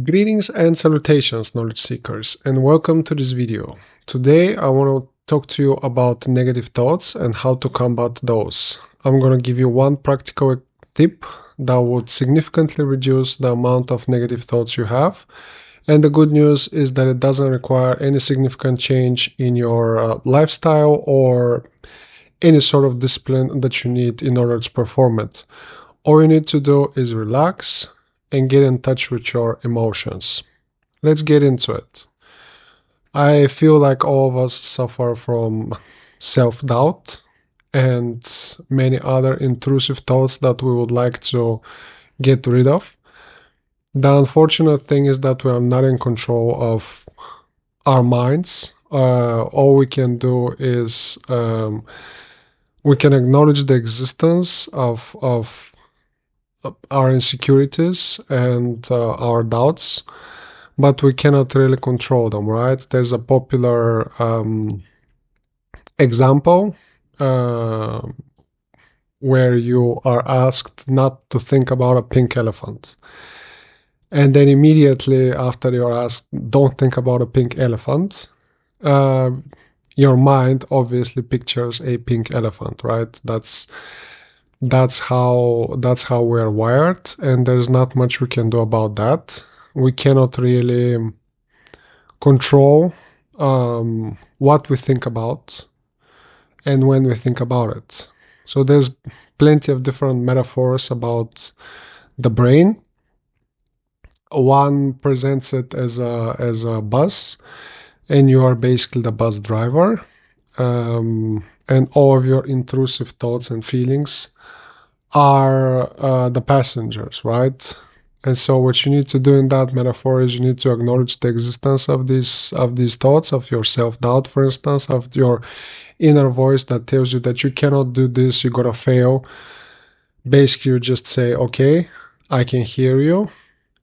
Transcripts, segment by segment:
Greetings and salutations, knowledge seekers, and welcome to this video. Today I want to talk to you about negative thoughts and how to combat those. I'm going to give you one practical tip that would significantly reduce the amount of negative thoughts you have. And the good news is that it doesn't require any significant change in your lifestyle or any sort of discipline that you need in order to perform it. All you need to do is relax and get in touch with your emotions. Let's get into it. I feel like all of us suffer from self-doubt and many other intrusive thoughts that we would like to get rid of. The unfortunate thing is that we are not in control of our minds. All we can do is we can acknowledge the existence of our insecurities and our doubts, but we cannot really control them, right? There's a popular example where you are asked not to think about a pink elephant. And then immediately after you're asked, don't think about a pink elephant, your mind obviously pictures a pink elephant, right? That's how we're wired, and there's not much we can do about that. We cannot really control what we think about and when we think about it. So there's plenty of different metaphors about the brain. One presents it as a bus, and you are basically the bus driver, and all of your intrusive thoughts and feelings are the passengers, right? And so what you need to do in that metaphor is you need to acknowledge the existence of these thoughts, of your self-doubt, for instance, of your inner voice that tells you that you cannot do this, you're gonna fail. Basically, you just say, okay, I can hear you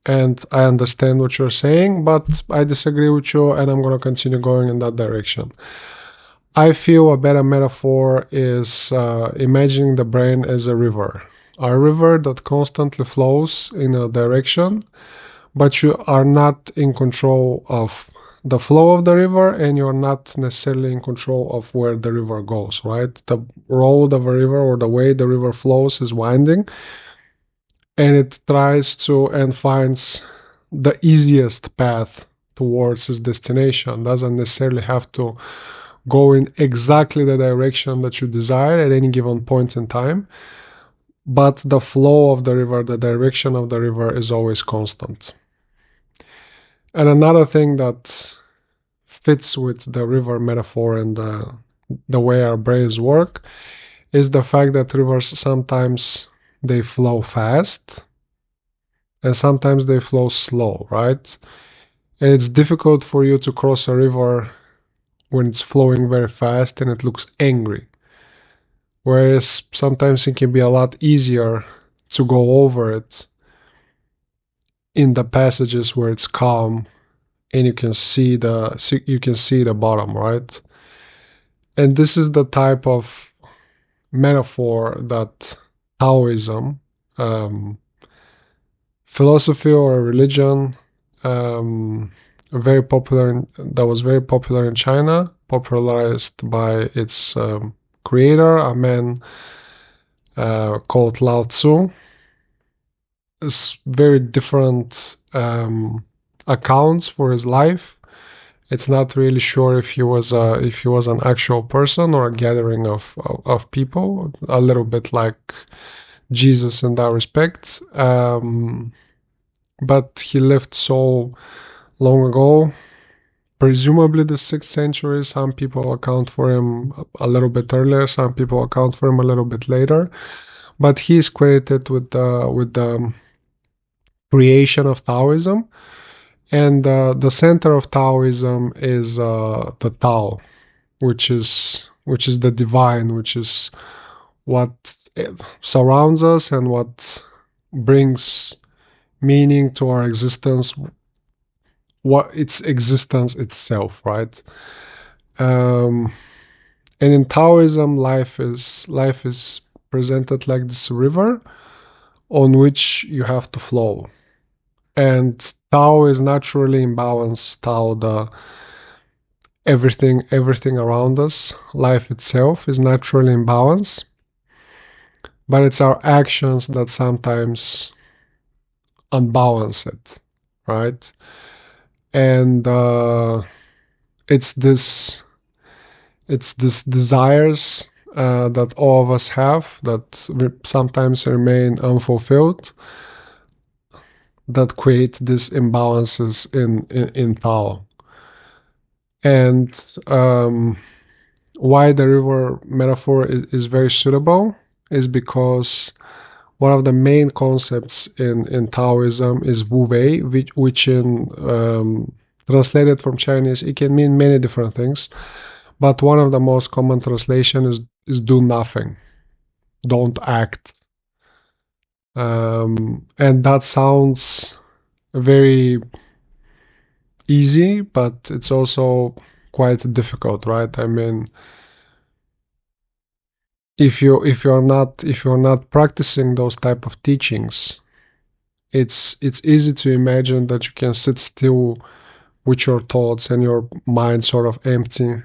and I understand what you're saying, but I disagree with you and I'm gonna continue going in that direction. I feel a better metaphor is imagining the brain as a river that constantly flows in a direction, but you are not in control of the flow of the river and you're not necessarily in control of where the river goes, right? The road of a river or the way the river flows is winding, and it tries to and finds the easiest path towards its destination. Doesn't necessarily have to go in exactly the direction that you desire at any given point in time, but the flow of the river, the direction of the river is always constant. And another thing that fits with the river metaphor and the way our brains work is the fact that rivers sometimes they flow fast and sometimes they flow slow, right? And it's difficult for you to cross a river when it's flowing very fast and it looks angry. Whereas sometimes it can be a lot easier to go over it in the passages where it's calm and you can see the bottom, right? And this is the type of metaphor that Taoism, philosophy or religion, that was very popular in China, popularized by its creator, a man called Lao Tzu. It's very different accounts for his life. It's not really sure if he was an actual person or a gathering of people, a little bit like Jesus in that respect. But he lived so long ago, presumably the 6th century. Some people account for him a little bit earlier, some people account for him a little bit later. But he is credited with the creation of Taoism. And the center of Taoism is the Tao, which is the divine, which is what surrounds us and what brings meaning to our existence, what its existence itself, right? And in Taoism, life is presented like this river on which you have to flow. And Tao is naturally in balance. Tao, the everything around us, life itself is naturally in balance, but it's our actions that sometimes unbalance it, right? And it's this it's this desires that all of us have that sometimes remain unfulfilled, that create these imbalances in Tao. And why the river metaphor is very suitable is because one of the main concepts in Taoism is Wu Wei, which in translated from Chinese, it can mean many different things. But one of the most common translation is do nothing, don't act. And that sounds very easy, but it's also quite difficult, right? I mean, if you're not practicing those type of teachings, it's easy to imagine that you can sit still with your thoughts and your mind sort of empty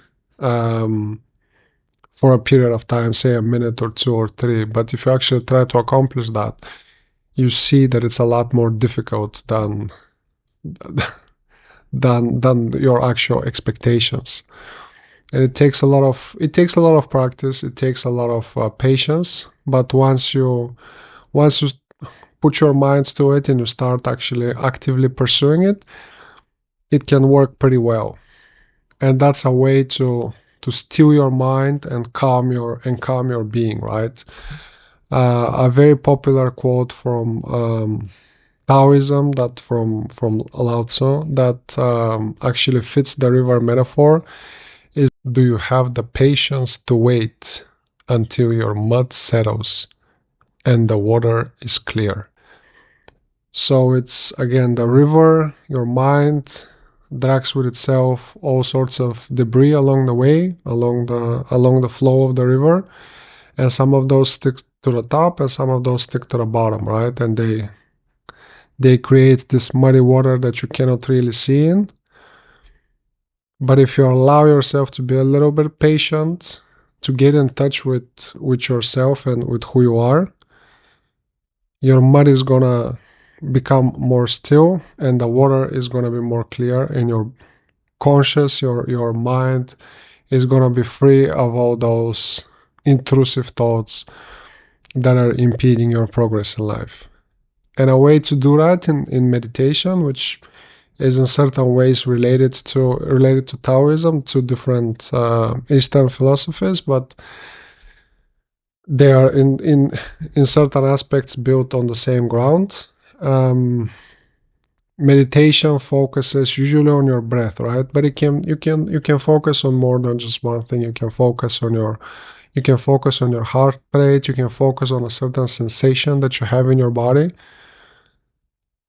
for a period of time, say a minute or two or three. But if you actually try to accomplish that, you see that it's a lot more difficult than your actual expectations. And it takes a lot of practice. It takes a lot of patience. But once you put your mind to it and you start actually actively pursuing it, it can work pretty well. And that's a way to still your mind and calm your being, right? A very popular quote from Taoism, that from Lao Tzu, that actually fits the river metaphor, is, do you have the patience to wait until your mud settles and the water is clear? So it's, again, the river, your mind drags with itself all sorts of debris along the way, along the flow of the river, and some of those stick to the top and some of those stick to the bottom, right? And they create this muddy water that you cannot really see in. But if you allow yourself to be a little bit patient, to get in touch with yourself and with who you are, your mud is gonna become more still and the water is gonna be more clear, and your conscious, your mind is gonna be free of all those intrusive thoughts that are impeding your progress in life. And a way to do that in meditation, which is in certain ways related to Taoism, to different Eastern philosophies, but they are in certain aspects built on the same ground. Meditation focuses usually on your breath, right? But you can focus on more than just one thing. You can focus on your heart rate. You can focus on a certain sensation that you have in your body,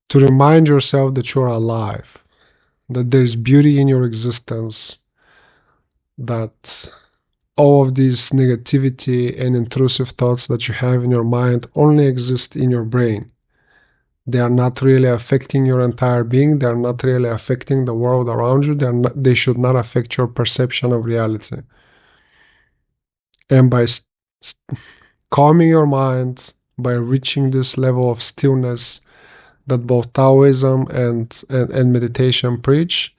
to remind yourself that you're alive, that there's beauty in your existence, that all of these negativity and intrusive thoughts that you have in your mind only exist in your brain. They are not really affecting your entire being. They are not really affecting the world around you. They should not affect your perception of reality. And by calming your mind, by reaching this level of stillness that both Taoism and meditation preach,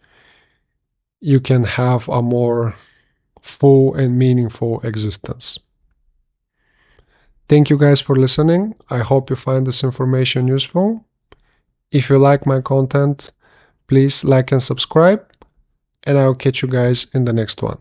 you can have a more full and meaningful existence. Thank you guys for listening. I hope you find this information useful. If you like my content, please like and subscribe, and I'll catch you guys in the next one.